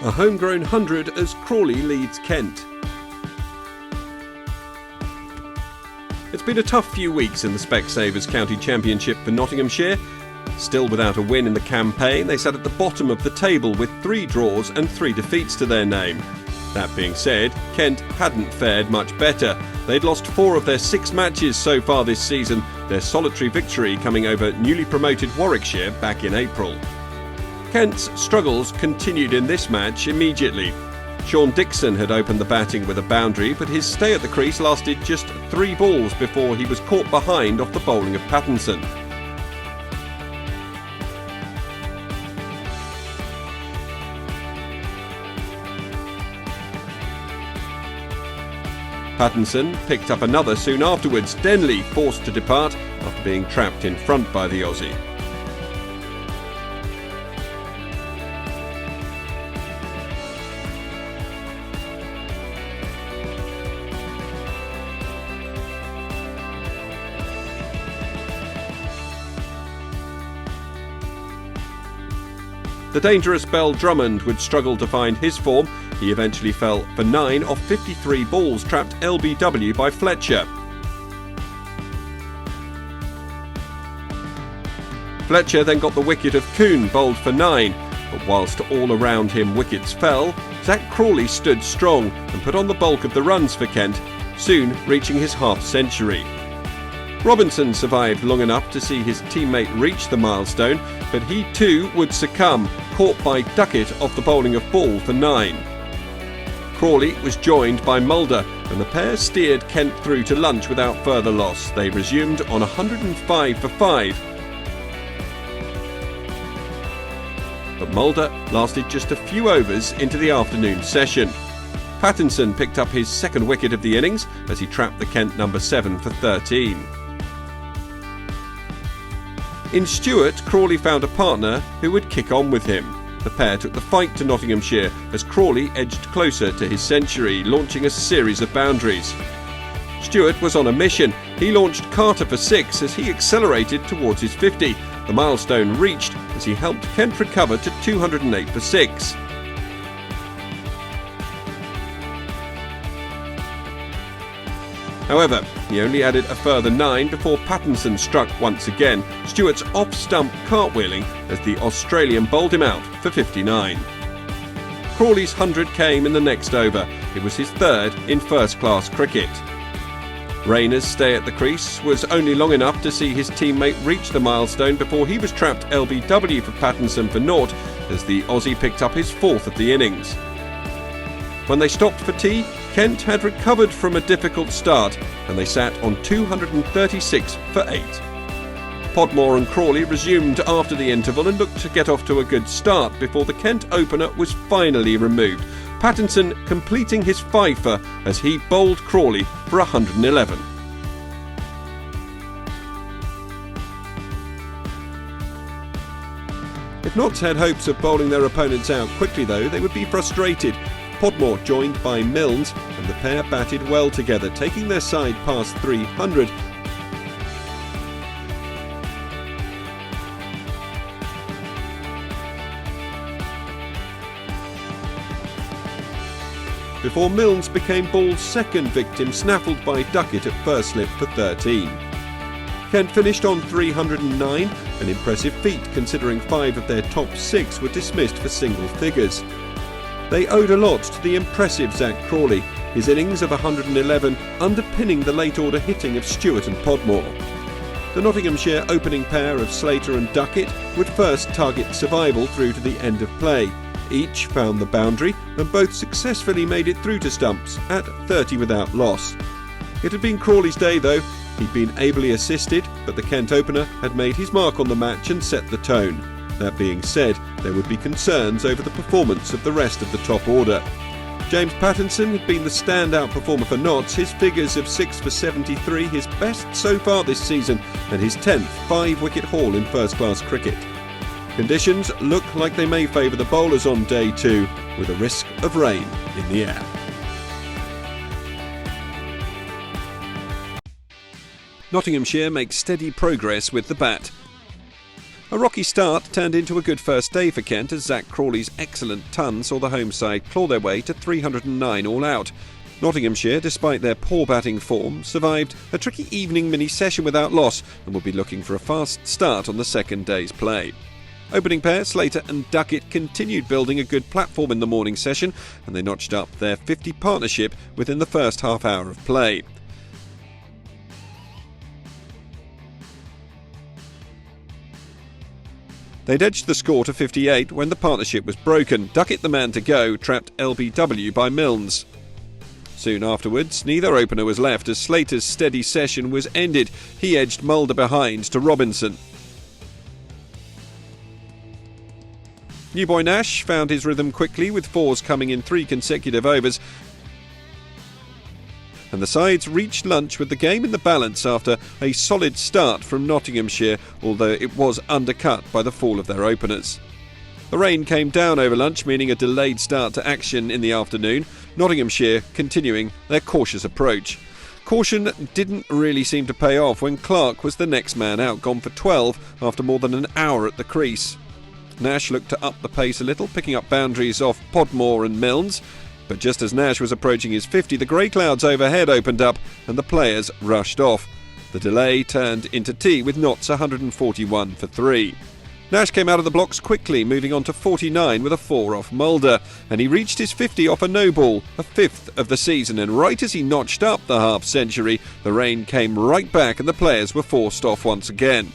A homegrown 100 as Crawley leads Kent. It's been a tough few weeks in the Specsavers County Championship for Nottinghamshire. Still without a win in the campaign, they sat at the bottom of the table with 3 draws and 3 defeats to their name. That being said, Kent hadn't fared much better. They'd lost 4 of their 6 matches so far this season, their solitary victory coming over newly promoted Warwickshire back in April. Kent's struggles continued in this match immediately. Sean Dixon had opened the batting with a boundary, but his stay at the crease lasted just 3 balls before he was caught behind off the bowling of Pattinson. Pattinson picked up another soon afterwards, Denley forced to depart after being trapped in front by the Aussie. The dangerous Bell Drummond would struggle to find his form. He eventually fell for 9 off 53 balls, trapped LBW by Fletcher. Fletcher then got the wicket of Coon, bowled for 9, but whilst all around him wickets fell, Zach Crawley stood strong and put on the bulk of the runs for Kent, soon reaching his half-century. Robinson survived long enough to see his teammate reach the milestone, but he too would succumb, caught by Duckett off the bowling of Ball for 9. Crawley was joined by Mulder, and the pair steered Kent through to lunch without further loss. They resumed on 105 for 5. But Mulder lasted just a few overs into the afternoon session. Pattinson picked up his second wicket of the innings as he trapped the Kent number 7 for 13. In Stewart, Crawley found a partner who would kick on with him. The pair took the fight to Nottinghamshire as Crawley edged closer to his century, launching a series of boundaries. Stewart was on a mission. He launched Carter for 6 as he accelerated towards his 50. The milestone reached as he helped Kent recover to 208 for 6. However, he only added a further 9 before Pattinson struck once again, Stewart's off-stump cartwheeling as the Australian bowled him out for 59. Crawley's 100 came in the next over. It was his 3rd in first-class cricket. Rayner's stay at the crease was only long enough to see his teammate reach the milestone before he was trapped LBW for Pattinson for 0 as the Aussie picked up his 4th of the innings. When they stopped for tea, Kent had recovered from a difficult start and they sat on 236 for 8. Podmore and Crawley resumed after the interval and looked to get off to a good start before the Kent opener was finally removed, Pattinson completing his fifer as he bowled Crawley for 111. If Notts had hopes of bowling their opponents out quickly though, they would be frustrated. Podmore joined by Milnes and the pair batted well together, taking their side past 300. Before Milnes became Ball's second victim, snaffled by Duckett at first slip for 13. Kent finished on 309, an impressive feat considering 5 of their top 6 were dismissed for single figures. They owed a lot to the impressive Zach Crawley, his innings of 111 underpinning the late-order hitting of Stewart and Podmore. The Nottinghamshire opening pair of Slater and Duckett would first target survival through to the end of play. Each found the boundary and both successfully made it through to stumps at 30 without loss. It had been Crawley's day though. He'd been ably assisted, but the Kent opener had made his mark on the match and set the tone. That being said, there would be concerns over the performance of the rest of the top order. James Pattinson had been the standout performer for Notts, his figures of 6 for 73, his best so far this season, and his 10th 5-wicket haul in first-class cricket. Conditions look like they may favour the bowlers on day 2, with a risk of rain in the air. Nottinghamshire make steady progress with the bat. A rocky start turned into a good first day for Kent as Zach Crawley's excellent ton saw the home side claw their way to 309 all out. Nottinghamshire, despite their poor batting form, survived a tricky evening mini-session without loss and will be looking for a fast start on the second day's play. Opening pair Slater and Duckett continued building a good platform in the morning session, and they notched up their 50 partnership within the first half hour of play. They'd edged the score to 58 when the partnership was broken. Duckett, the man to go, trapped LBW by Milnes. Soon afterwards, neither opener was left as Slater's steady session was ended. He edged Mulder behind to Robinson. New boy Nash found his rhythm quickly with fours coming in 3 consecutive overs, and the sides reached lunch with the game in the balance after a solid start from Nottinghamshire, although it was undercut by the fall of their openers. The rain came down over lunch, meaning a delayed start to action in the afternoon, Nottinghamshire continuing their cautious approach. Caution didn't really seem to pay off when Clark was the next man out, gone for 12 after more than an hour at the crease. Nash looked to up the pace a little, picking up boundaries off Podmore and Milnes, but just as Nash was approaching his 50, the grey clouds overhead opened up and the players rushed off. The delay turned into tea with Notts 141 for 3. Nash came out of the blocks quickly, moving on to 49 with a 4 off Mulder, and he reached his 50 off a no ball, a 5th of the season, and right as he notched up the half-century, the rain came right back and the players were forced off once again.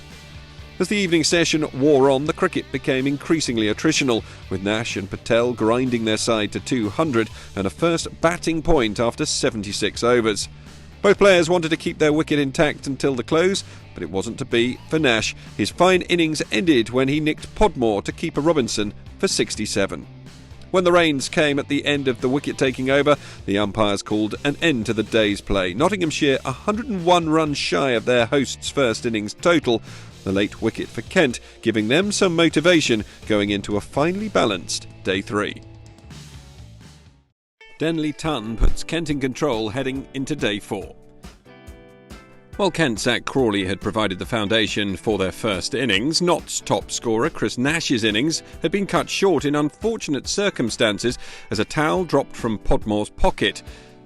As the evening session wore on, the cricket became increasingly attritional, with Nash and Patel grinding their side to 200 and a first batting point after 76 overs. Both players wanted to keep their wicket intact until the close, but it wasn't to be for Nash. His fine innings ended when he nicked Podmore to keeper Robinson for 67. When the rains came at the end of the wicket-taking over, the umpires called an end to the day's play. Nottinghamshire 101 runs shy of their hosts' first innings total, the late wicket for Kent giving them some motivation going into a finely balanced day 3. Denley Ton puts Kent in control heading into day 4. While Kent's Zach Crawley had provided the foundation for their first innings, Notts' top scorer Chris Nash's innings had been cut short in unfortunate circumstances as a towel dropped from Podmore's pocket.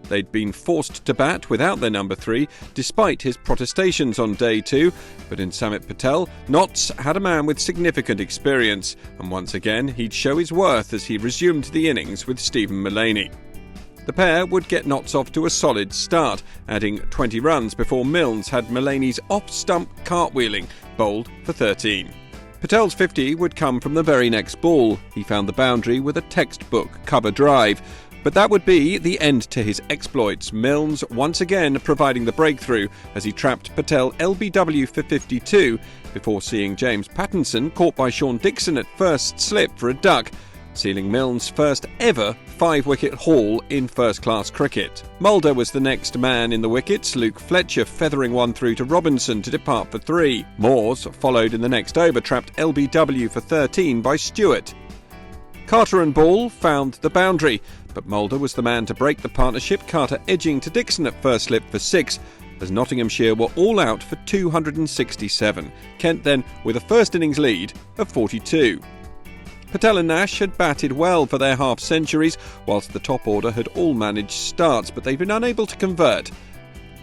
They'd been forced to bat without their number 3, despite his protestations on day 2, but in Samit Patel, Notts had a man with significant experience, and once again he'd show his worth as he resumed the innings with Stephen Mullaney. The pair would get Notts off to a solid start, adding 20 runs before Milnes had Mullaney's off-stump cartwheeling, bowled for 13. Patel's 50 would come from the very next ball. He found the boundary with a textbook cover drive, but that would be the end to his exploits, Milnes once again providing the breakthrough as he trapped Patel LBW for 52 before seeing James Pattinson caught by Sean Dixon at first slip for a duck, sealing Milnes' first ever 5-wicket haul in first-class cricket. Mulder was the next man in the wickets, Luke Fletcher feathering one through to Robinson to depart for 3. Moores followed in the next over, trapped LBW for 13 by Stewart. Carter and Ball found the boundary, but Mulder was the man to break the partnership, Carter edging to Dixon at first slip for 6, as Nottinghamshire were all out for 267. Kent then with a first innings lead of 42. Patel and Nash had batted well for their half-centuries, whilst the top order had all managed starts, but they've been unable to convert.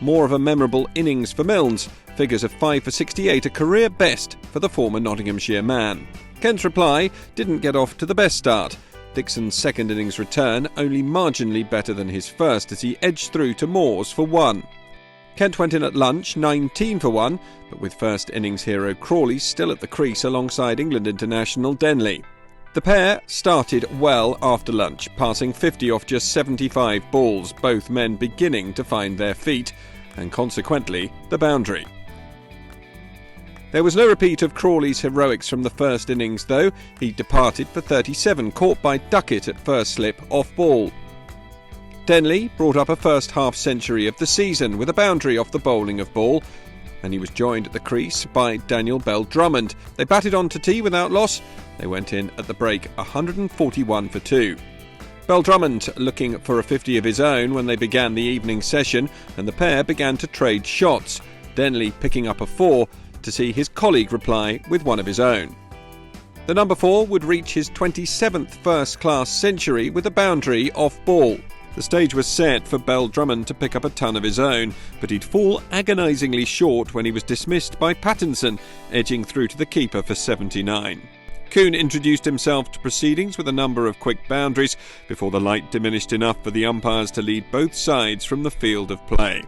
More of a memorable innings for Milnes, figures of 5 for 68, a career best for the former Nottinghamshire man. Kent's reply didn't get off to the best start. Dixon's second innings return only marginally better than his first as he edged through to Moores for 1. Kent went in at lunch 19 for 1, but with first innings hero Crawley still at the crease alongside England international Denley. The pair started well after lunch, passing 50 off just 75 balls, both men beginning to find their feet, and consequently the boundary. There was no repeat of Crawley's heroics from the first innings though. He departed for 37, caught by Duckett at first slip off ball. Denley brought up a first half-century of the season with a boundary off the bowling of Ball, and he was joined at the crease by Daniel Bell-Drummond. They batted on to tea without loss. They went in at the break 141 for 2. Bell-Drummond looking for a 50 of his own when they began the evening session, and the pair began to trade shots, Denley picking up a 4 to see his colleague reply with one of his own. The number 4 would reach his 27th first-class century with a boundary off ball. The stage was set for Bell Drummond to pick up a ton of his own, but he'd fall agonisingly short when he was dismissed by Pattinson, edging through to the keeper for 79. Kuhn introduced himself to proceedings with a number of quick boundaries before the light diminished enough for the umpires to lead both sides from the field of play.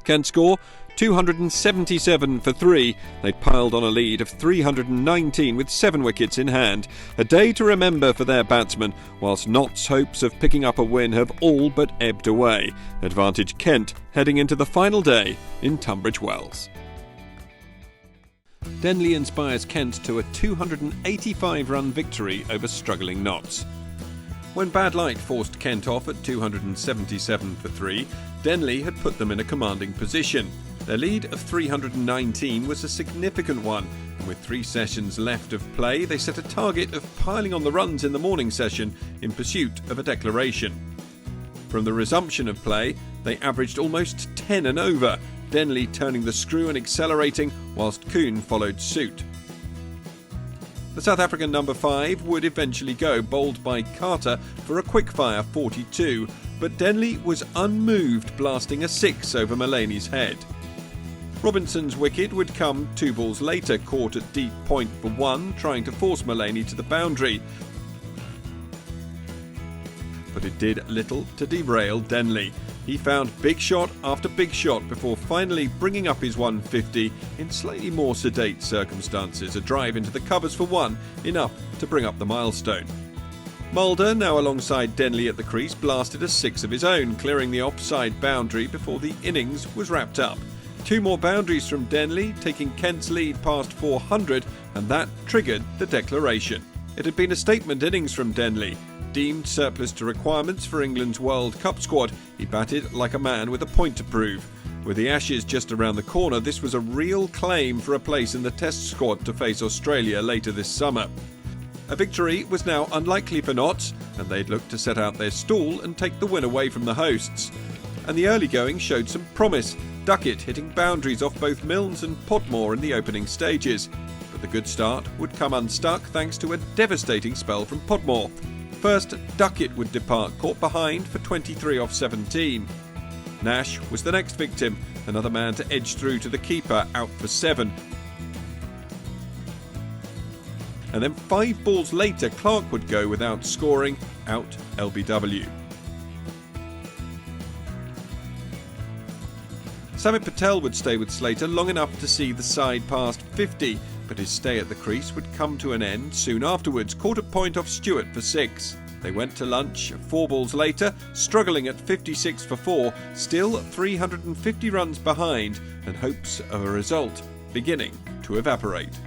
Kent's score? 277 for 3. They'd piled on a lead of 319 with 7 wickets in hand. A day to remember for their batsmen, whilst Nott's hopes of picking up a win have all but ebbed away. Advantage Kent heading into the final day in Tunbridge Wells. Denley inspires Kent to a 285-run victory over struggling Notts. When bad light forced Kent off at 277 for 3, Denley had put them in a commanding position. Their lead of 319 was a significant one, and with 3 sessions left of play, they set a target of piling on the runs in the morning session in pursuit of a declaration. From the resumption of play, they averaged almost 10 and over, Denley turning the screw and accelerating, whilst Kuhn followed suit. The South African number 5 would eventually go, bowled by Carter for a quick-fire 42, but Denley was unmoved, blasting a 6 over Mulaney's head. Robinson's wicket would come 2 balls later, caught at deep point for 1, trying to force Mulaney to the boundary. But it did little to derail Denley. He found big shot after big shot before finally bringing up his 150 in slightly more sedate circumstances, a drive into the covers for 1, enough to bring up the milestone. Mulder, now alongside Denley at the crease, blasted a 6 of his own, clearing the offside boundary before the innings was wrapped up. 2 more boundaries from Denley, taking Kent's lead past 400, and that triggered the declaration. It had been a statement innings from Denley. Deemed surplus to requirements for England's World Cup squad, he batted like a man with a point to prove. With the Ashes just around the corner, this was a real claim for a place in the Test squad to face Australia later this summer. A victory was now unlikely for Notts, and they'd look to set out their stall and take the win away from the hosts. And the early going showed some promise, Duckett hitting boundaries off both Milnes and Podmore in the opening stages. But the good start would come unstuck thanks to a devastating spell from Podmore. First, Duckett would depart, caught behind for 23 off 17. Nash was the next victim, another man to edge through to the keeper, out for 7. And then 5 balls later, Clark would go without scoring, out LBW. Samit Patel would stay with Slater long enough to see the side past 50, but his stay at the crease would come to an end soon afterwards, caught at point off Stewart for 6. They went to lunch 4 balls later, struggling at 56 for 4, still 350 runs behind, and hopes of a result beginning to evaporate.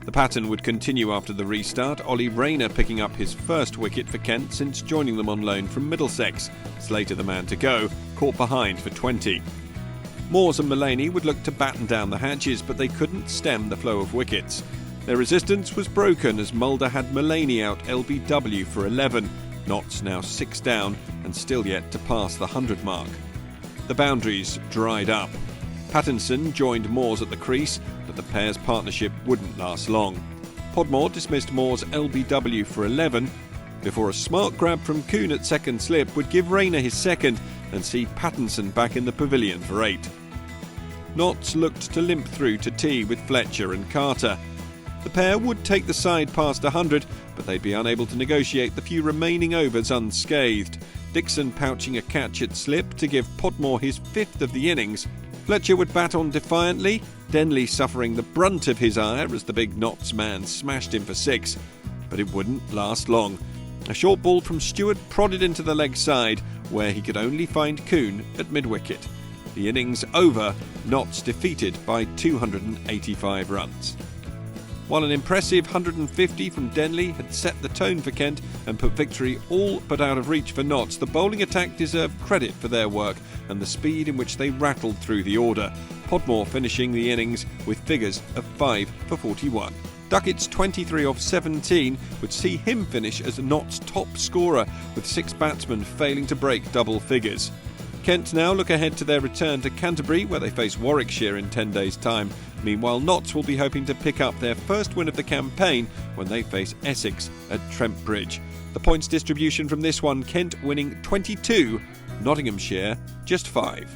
The pattern would continue after the restart, Ollie Rayner picking up his first wicket for Kent since joining them on loan from Middlesex. Slater the man to go, caught behind for 20. Moores and Mulaney would look to batten down the hatches, but they couldn't stem the flow of wickets. Their resistance was broken as Mulder had Mulaney out LBW for 11. Notts now 6 down and still yet to pass the 100 mark. The boundaries dried up. Pattinson joined Moores at the crease, but the pair's partnership wouldn't last long. Podmore dismissed Moore's LBW for 11, before a smart grab from Kuhn at second slip would give Rayner his second and see Pattinson back in the pavilion for 8. Notts looked to limp through to tea with Fletcher and Carter. The pair would take the side past 100, but they'd be unable to negotiate the few remaining overs unscathed. Dixon pouching a catch at slip to give Podmore his 5th of the innings. Fletcher would bat on defiantly, Denley suffering the brunt of his ire as the big Notts man smashed him for 6. But it wouldn't last long. A short ball from Stewart prodded into the leg side, where he could only find Kuhn at mid-wicket. The innings over, Notts defeated by 285 runs. While an impressive 150 from Denley had set the tone for Kent and put victory all but out of reach for Notts, the bowling attack deserved credit for their work and the speed in which they rattled through the order. Podmore finishing the innings with figures of 5 for 41. Duckett's 23 off 17 would see him finish as Notts' top scorer, with 6 batsmen failing to break double figures. Kent now look ahead to their return to Canterbury, where they face Warwickshire in 10 days' time. Meanwhile, Notts will be hoping to pick up their first win of the campaign when they face Essex at Trent Bridge. The points distribution from this one: Kent winning 22, Nottinghamshire just 5.